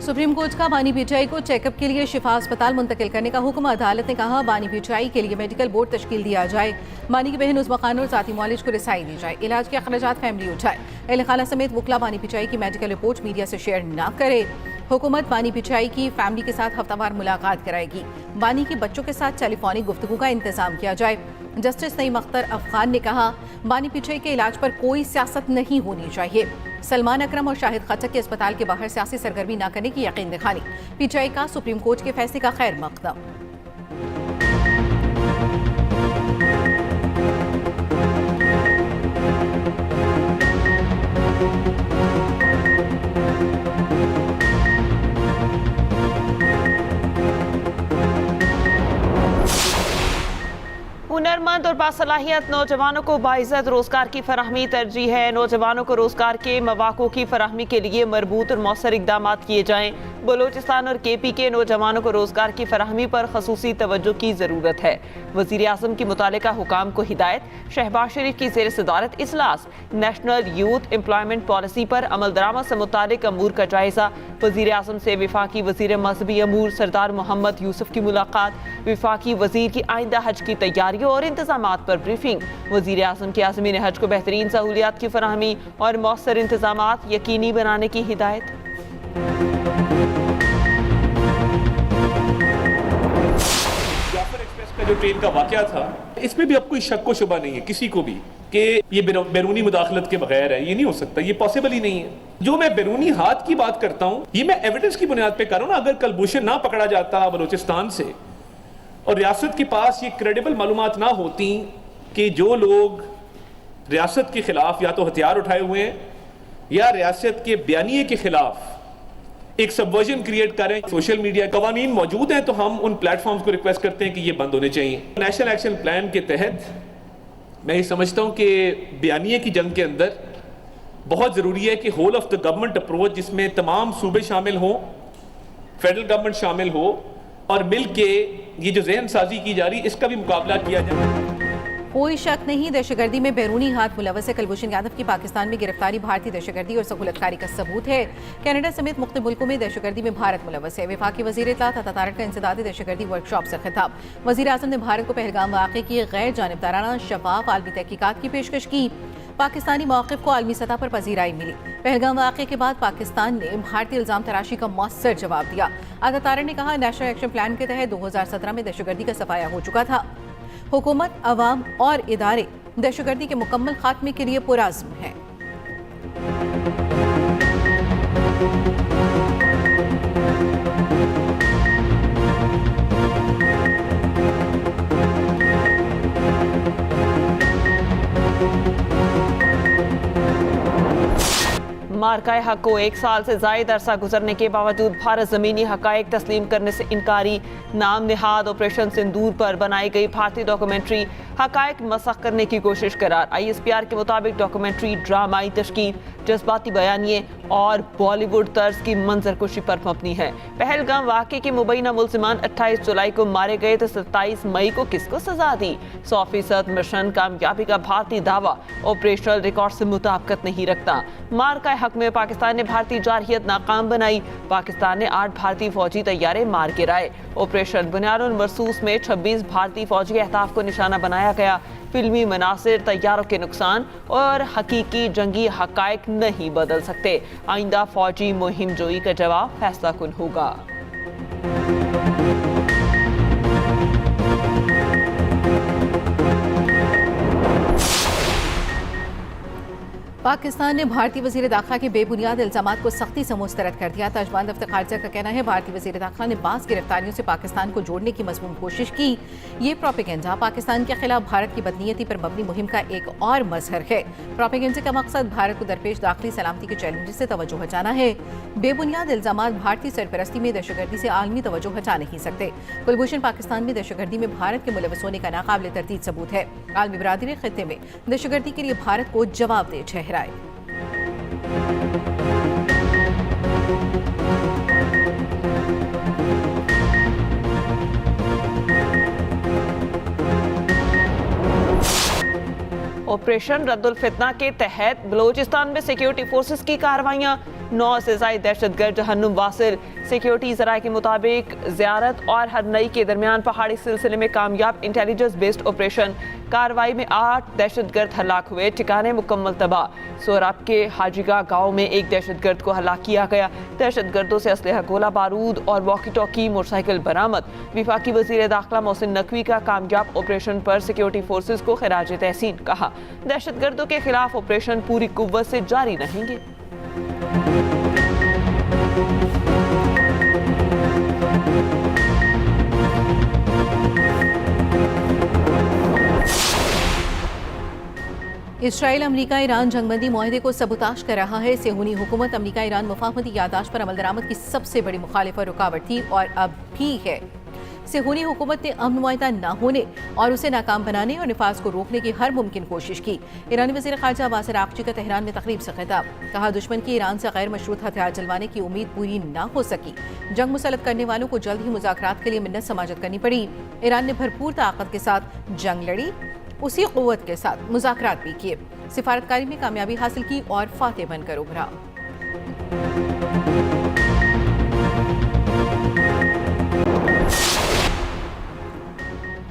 Supreme court का बानी PTI को चेकअप के लिए शिफा अस्पताल मुंतकिल करने का हुक्म। अदालत ने कहा बानी पीटीआई के लिए मेडिकल बोर्ड तश्कील दिया जाए। बानी की बहन उज़्मा खान और साथी मौलिज को रिसाई दी जाए। इलाज के अखराजात फैमिली उठाए। अहल खाना समेत वकला बानी पीटीआई की मेडिकल रिपोर्ट मीडिया से शेयर न करे। हुकूमत बानी पीटीआई की फैमिली के साथ हफ्तावार मुलाकात कराएगी। बानी के बच्चों के साथ टेलीफोनिक गुफ्तगू का इंतजाम किया जाए। जस्टिस नईम अख्तर अफगान ने कहा बानी पीटीआई के इलाज पर कोई सियासत नहीं होनी चाहिए। सलमान अकरम और शाहिद खट्टक के अस्पताल के बाहर सियासी सरगर्मी न करने की यकीन दिखानी। पीटीआई का सुप्रीम कोर्ट के फैसले का खैर मकदम। हुनरमंद और बासलाहियत नौजवानों को बाइज़्ज़त रोजगार की फराहमी तरजीह है। नौजवानों को रोजगार के मौक़ों की फराहमी के लिए मरबूत और मौसर इक़दाम किए जाएँ। बलोचिस्तान और KP के नौजवानों को रोजगार की फराहमी पर खसूसी तवज्जो की ज़रूरत है। वज़ीर आज़म की मुतालिका हुकाम को हिदायत। शहबाज शरीफ की ज़ेर सदारत इजलास। नेशनल यूथ एम्प्लॉयमेंट पॉलिसी पर अमलदरामद से मुतालिक अमूर का जायज़ा। वज़ीर आज़म से वफाकी वज़ीर मज़हबी अमूर सरदार मोहम्मद यूसुफ की मुलाकात। वफाकी वज़ीर की आइंदा हज की तैयारियों और इंतजामात पर ब्रीफिंग। वज़ीर आज़म के आज़मीन हज को बेहतरीन सहूलियात की फराहमी और मौसर इंतजामात यकीनी बनाने की हिदायत। जो ट्रेन का वाकया था, इसमें भी अब कोई शक व शुबा नहीं है किसी को भी कि ये बैरूनी मुदाखलत के बगैर है। ये नहीं हो सकता, ये पॉसिबल ही नहीं है। जो मैं बैरूनी हाथ की बात करता हूँ, ये मैं एविडेंस की बुनियाद पे कर रहा हूँ ना। अगर कलभूषण ना पकड़ा जाता बलोचिस्तान से और रियासत के पास ये क्रेडिबल मालूमात ना होती कि जो लोग रियासत के खिलाफ या तो हथियार उठाए हुए हैं या रियासत के बयानिए के खिलाफ एक सबवर्जन क्रिएट करें, सोशल मीडिया कवानीन मौजूद हैं, तो हम उन प्लेटफॉर्म्स को रिक्वेस्ट करते हैं कि ये बंद होने चाहिए। नेशनल एक्शन प्लान के तहत मैं ये समझता हूँ कि बयानिए की जंग के अंदर बहुत ज़रूरी है कि whole of the government approach, जिसमें तमाम सूबे शामिल हों, फेडरल गवर्नमेंट शामिल हो और मिल के ये जो जहन साजी की जा रही है इसका भी मुकाबला किया जाए। कोई शक नहीं, दहशतगर्दी में बैरूनी हाथ मुलव्वस है। कुलभूषण यादव की पाकिस्तान में गिरफ्तारी भारतीय दहशतगर्दी और सहूलतकारी का सबूत है। कनाडा समेत मुख्तलिफ मुल्कों में दहशतगर्दी में भारत मुलव्वस है। वफाकी वज़ीर इत्तलात अता तारक का इंसदादी दहशतगर्दी वर्कशॉप से खिताब। वज़ीर आज़म ने भारत को पहलगाम वाक़े की गैर जानिबदाराना शफाफ आलमी तहकीकात की पेशकश की। पाकिस्तानी मौक़िफ़ को आलमी सतह पर पजीराई मिली। पहलगाम वाक़े के बाद पाकिस्तान ने भारतीय इल्ज़ाम तराशी का मौसर जवाब दिया। अता तारक ने कहा नेशनल एक्शन प्लान के तहत 2017 में दहशतगर्दी का सफाया हो चुका था। हुकूमत, अवाम और इदारे दहशतगर्दी के मुकम्मल खात्मे के लिए पुरअज़्म हैं। मार्का हक को 1 साल से ज़ायद अरसा गुजरने के बावजूद भारत ज़मीनी हक़ाइक़ तस्लीम करने से इनकारी। नाम निहाद ऑपरेशन सिंदूर पर बनाई गई भारतीय डॉक्यूमेंट्री हक़ाइक़ मसख़ करने की कोशिश करार। ISPR के मुताबिक डॉक्यूमेंट्री ड्रामाई तशकील, जज्बाती बयानिए और बॉलीवुड तर्ज की मंजरकुशी पर मबनी है। पहलगाम वाक़े के मुबैना मुल्ज़िमान 28 जुलाई को मारे गए तो 27 मई को किसको सजा दी? 100% मिशन कामयाबी का भारतीय दावा ऑपरेशनल रिकॉर्ड से मुताबिकत नहीं रखता। मार्का हक में पाकिस्तान ने भारतीय जारहियत नाकाम बनाई। पाकिस्तान ने 8 भारतीय फौजी तैयारे मार गिराए। ऑपरेशन बुनियानुल मरसूस में 26 भारतीय फौजी अहदाफ को निशाना बनाया गया। फिल्मी मनासिर तैयारों के नुकसान और हकीकी जंगी हक़ाइक़ नहीं बदल सकते। आइंदा फौजी मुहिम जोई का जवाब फैसला कुन होगा। पाकिस्तान ने भारतीय वज़ीर दाखिला के बेबुनियाद इल्ज़ामात को सख्ती से मुस्तरद कर दिया। तर्जुमान दफ्तर खारजा का कहना है भारतीय वज़ीर दाखिला ने 22 गिरफ्तारियों से पाकिस्तान को जोड़ने की मज़मून कोशिश की। ये प्रोपेगेंडा पाकिस्तान के खिलाफ भारत की बदनीयती पर मबनी मुहिम का एक और मजहर है। प्रोपेगेंडे का मकसद भारत को दरपेश दाखिली सलामती के चैलेंज से तवज्जो हटाना है। बेबुनियाद इल्ज़ामात भारतीय सरपरस्ती में दहशतगर्दी से आलमी तवज्जो हटा नहीं सकते। कुलभूषण पाकिस्तान में दहशतगर्दी में भारत के मुलव्वस होने का नाकाबिल तरदीद सबूत है। आलमी बरादरी खित्ते में दहशतगर्दी के लिए भारत को जवाबदेह ठहराए। ऑपरेशन रद्दुल फितना के तहत बलोचिस्तान में सिक्योरिटी फोर्सेस की कार्रवाइयाँ। 9 से ज़ायद दहशतगर्द जहन्नुम वासिल। सिक्योरिटी ज़राए के मुताबिक ज़ियारत और हरनई के दरमियान पहाड़ी सिलसिले में कामयाब इंटेलिजेंस बेस्ड ऑपरेशन। कार्रवाई में 8 दहशतगर्द हलाक हुए, ठिकाने मुकम्मल तबाह। सोराब के हाजीगा गाँव में एक दहशतगर्द को हलाक किया गया। दहशतगर्दों से असलहा, गोला बारूद और वॉकी टॉकी मोटरसाइकिल बरामद। वफाकी वज़ीर दाखिला मोहसिन नकवी का कामयाब ऑपरेशन पर सिक्योरिटी फोर्सेस को खिराज तहसीन। कहा, दहशतगर्दों के खिलाफ ऑपरेशन पूरी कुव्वत से जारी रहेंगे। इसराइल अमेरिका ईरान जंगबंदी मुआहदे को सबूताश कर रहा है। सेहूनी हुकूमत अमेरिका ईरान मुफाहमती यादाश्त पर अमल दरामद की सबसे बड़ी मुखालिफ और रुकावट थी और अब भी है। सेहूनी हुकूमत ने अमन मुआहदा न होने और उसे नाकाम बनाने और निफाज को रोकने की हर मुमकिन कोशिश की। ईरानी वज़ीर ख़ारिजा अब्बास अराग़ची का तेहरान में तकरीब से खिताब। कहा, दुश्मन की ईरान से गैर मशरूत हथियार जलवाने की उम्मीद पूरी न हो सकी। जंग मुसल्लत करने वालों को जल्द ही मुज़ाकरात के लिए मिन्नत समाजत करनी पड़ी। ईरान ने भरपूर ताकत के साथ जंग लड़ी, उसी क़ुव्वत के साथ मुज़ाकरात भी किए, सिफारतकारी में कामयाबी हासिल की और फातेह बनकर उभरा।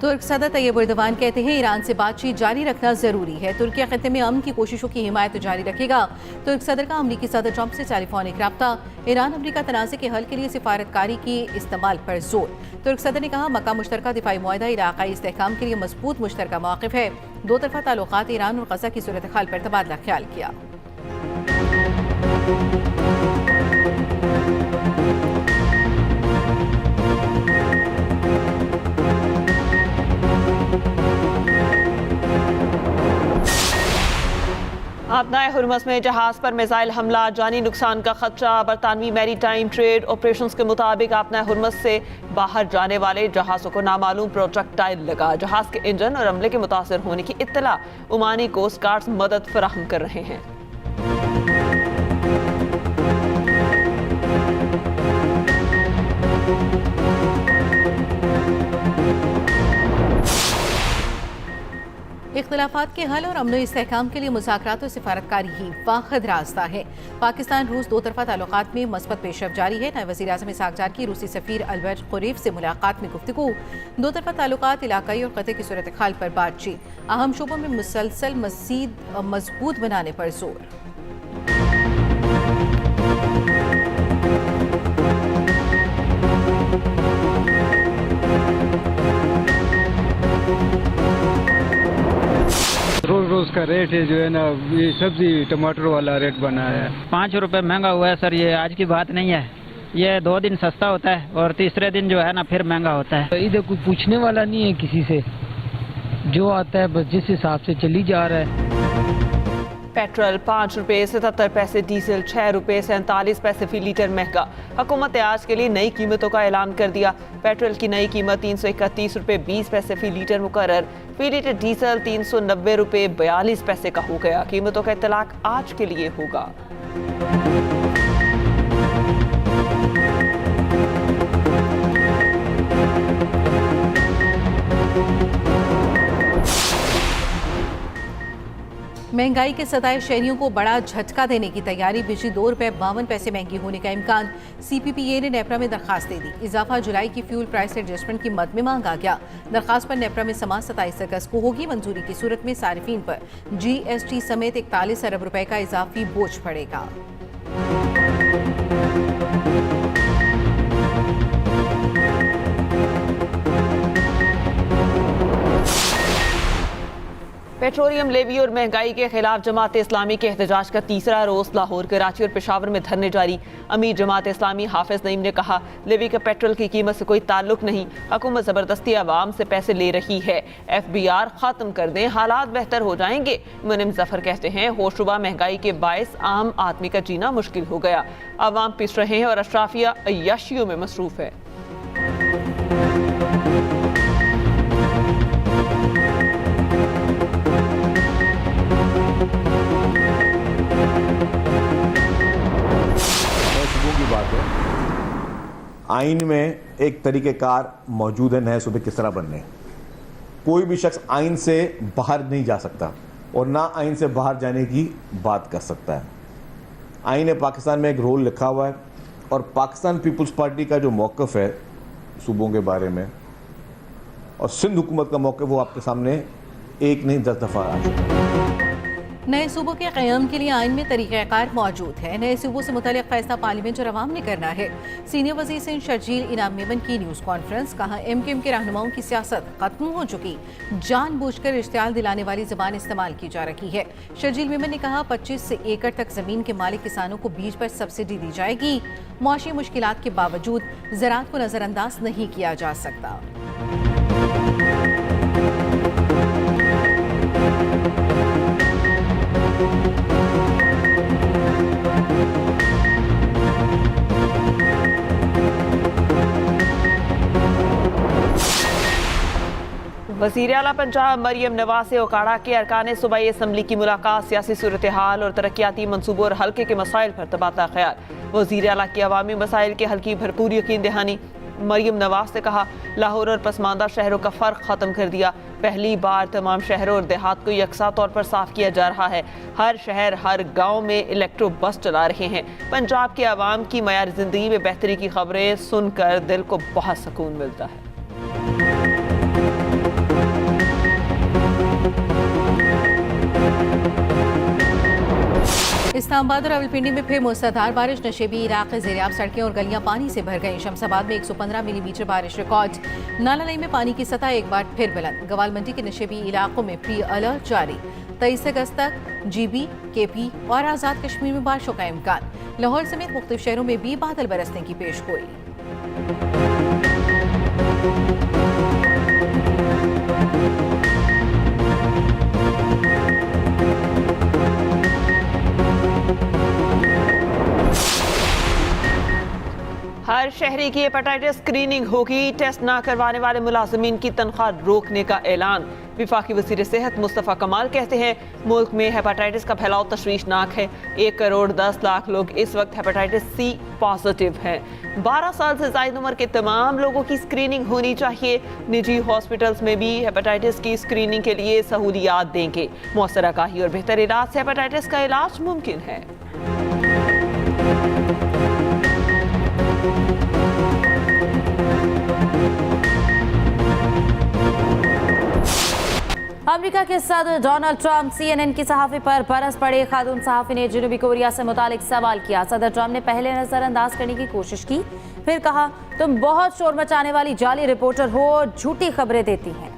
तुर्क सदर तैयब एर्दोगान कहते हैं, ईरान से बातचीत जारी रखना जरूरी है। तुर्की खत्ते में अमन की कोशिशों की हिमायत जारी रखेगा। तुर्क सदर का अमरीकी सदर ट्रंप से टेलीफोनिक राब्ता। ईरान अमरीका तनाज़े के हल के लिए सिफारतकारी के इस्तेमाल पर जोर। तुर्क सदर ने कहा, मक्का मुश्तरका दिफाई मुआहदा इलाकाई इस्तेहकाम के लिए मजबूत मुश्तरका मौक़िफ़ है। दो तरफ़ा ताल्लुकात ईरान और गज़ा की सूरत हाल पर तबादला ख्याल किया। आबनाए हुर्मस में जहाज पर मिसाइल हमला, जानी नुकसान का खदशा। बरतानवी मैरी टाइम ट्रेड ऑपरेशंस के मुताबिक आबनाए हुर्मस से बाहर जाने वाले जहाज़ों को नामालूम प्रोजेक्टाइल लगा। जहाज के इंजन और अमले के मुतासर होने की इत्तला ओमानी कोस्ट गार्ड्स मदद फराहम कर रहे हैं। इख्तिलाफात के हल और अमन इस्तेहकाम के लिए मुज़ाकरात और सिफारतकारी ही वाहिद रास्ता है। पाकिस्तान रूस दो तरफ़ा ताल्लुकात में मस्बत पेशरफ जारी है। नए वज़ीर आज़म इसहाक़ जार की रूसी सफ़ीर अल्बर्ट क़ुरैफ से मुलाकात में गुफ्तगू। दो तरफ़ा ताल्लुकात, इलाकाई और क़ते की सूरत हाल पर बातचीत। अहम शोबों में मुसलसल मज़ीद मजबूत बनाने पर जोर। रोज का रेट है जो है ना, ये सब्जी टमाटर वाला रेट बना है। 5 रुपए महंगा हुआ है सर, ये आज की बात नहीं है। ये 2 दिन सस्ता होता है और तीसरे दिन जो है ना फिर महंगा होता है। इधर कोई पूछने वाला नहीं है किसी से, जो आता है बस जिस हिसाब से चली जा रहा है। पेट्रोल 5 रुपये 77 पैसे, डीजल 6 रुपये 47 पैसे फी लीटर महंगा। हुकूमत ने आज के लिए नई कीमतों का ऐलान कर दिया। पेट्रोल की नई कीमत 331 रुपये 20 पैसे फी लीटर मुकर्रर। फी लीटर डीजल 390 रुपये 42 पैसे का हो गया। कीमतों का इत्तलाक आज के लिए होगा। महंगाई के सताए शहरियों को बड़ा झटका देने की तैयारी। बिजली 2 रुपये 52 पैसे महंगी होने का इम्कान। CPPA ने नेपरा में दरखास्त दे दी। इजाफा जुलाई की फ्यूल प्राइस एडजस्टमेंट की मद में मांगा गया। दरखास्त पर नेपरा में समाज 27 अगस्त को होगी। मंजूरी की सूरत में सारिफीन पर GST समेत 41 अरब रुपए का इजाफी बोझ पड़ेगा। पेट्रोलियम लेवी और महंगाई के खिलाफ जमात इस्लामी के एहतजाज का तीसरा रोज लाहौर, कराची और पेशावर में धरने जारी। अमीर जमात इस्लामी हाफिज नईम ने कहा, लेवी का पेट्रोल की कीमत से कोई ताल्लुक नहीं, हुकूमत जबरदस्ती आवाम से पैसे ले रही है। FBR खत्म कर दें, हालात बेहतर हो जाएंगे। मुनीम जफर कहते हैं, होशरुबा महंगाई के बायस आम आदमी का जीना मुश्किल हो गया। आवाम पिस रहे हैं और अशराफिया अय्याशियों में मसरूफ है। बात है, आइन में एक तरीक़ेकार मौजूद है नए सूबे किस तरह बनने। कोई भी शख्स आइन से बाहर नहीं जा सकता। और ना आइन से बाहर जाने की बात कर सकता है। आइन पाकिस्तान में एक रोल लिखा हुआ है और पाकिस्तान पीपल्स पार्टी का जो मौक़िफ़ है सूबों के बारे में और सिंध हुकूमत का मौक़िफ़ वो आपके सामने एक नहीं 10 दफ़ा आ चुका है। नए सूबों के क़याम के लिए आइन में तरीक़ाकार मौजूद है। नए सूबों से मुतालिक फैसला पार्लियामेंट और अवाम ने करना है। सीनियर वज़ीर सिंध शर्जील इनाम मेमन की न्यूज़ कॉन्फ्रेंस, कहा MQM के रहनुमाओं की सियासत खत्म हो चुकी, जानबूझकर इश्तियाल दिलाने वाली ज़बान इस्तेमाल की जा रही है। शर्जील मेमन ने कहा 25 एकड़ तक ज़मीन के मालिक किसानों को बीज पर सब्सिडी दी जाएगी। मौशी मुश्किलात के बावजूद ज़राअत को नज़रअंदाज नहीं किया जा सकता। वज़ीर आला पंजाब मरियम नवाज से ओकाड़ा के अरकान सूबाई असम्बली की मुलाकात, सियासी सूरत हाल और तरक्याती मनसूबों और हल्के के मसाइल पर तबादला ख्याल। वज़ीर आला की अवामी मसाइल के हल की भरपूर यकीन दहानी। मरियम नवाज ने कहा लाहौर और पसमानदा शहरों का फ़र्क ख़त्म कर दिया। पहली बार तमाम शहरों और देहात को यकसा तौर पर साफ किया जा रहा है। हर शहर हर गाँव में इलेक्ट्रो बस चला रहे हैं। पंजाब के अवाम की मयार ज़िंदगी में बेहतरी की खबरें सुनकर दिल को बहुत सुकून मिलता है। इस्लामाबाद और रावलपिंडी में फिर मूसलाधार बारिश, नशेबी इलाके ज़ेरियाब सड़कें और गलियां पानी से भर गईं। शमसाबाद में 115 मिलीमीटर बारिश रिकॉर्ड। नालानई में पानी की सतह एक बार फिर बुलंद। गवाल मंडी के नशेबी इलाकों में प्री अलर्ट जारी। 23 अगस्त तक GB, KP और आज़ाद कश्मीर में बारिशों का इम्कान। लाहौर समेत मुख्तलिफ शहरों में भी बादल बरसने की पेशगोई। हर शहरी की हेपेटाइटिस स्क्रीनिंग होगी। टेस्ट ना करवाने वाले मुलाजमीन की तनख्वाह रोकने का ऐलान। विफाकी वज़ीर सेहत मुस्तफ़ा कमाल कहते हैं मुल्क में हेपेटाइटिस का फैलाव तशवीशनाक है। 1 करोड़ 10 लाख लोग इस वक्त हेपेटाइटिस C पॉजिटिव हैं। 12 साल से ज़ायद उम्र के तमाम लोगों की स्क्रीनिंग होनी चाहिए। निजी हॉस्पिटल्स में भी हेपेटाइटिस की स्क्रीनिंग के लिए सहूलियात देंगे। मौसर आगाही और बेहतर इलाज से हेपेटाइटिस का इलाज मुमकिन है। अमेरिका के सदर डोनाल्ड ट्रंप CNN की सहाफ़ी पर बरस पड़े। खातून सहाफ़ी ने जनूबी कोरिया से मुतालिक सवाल किया। सदर ट्रंप ने पहले नज़रअंदाज करने की कोशिश की, फिर कहा तुम बहुत शोर मचाने वाली जाली रिपोर्टर हो, झूठी खबरें देती हैं।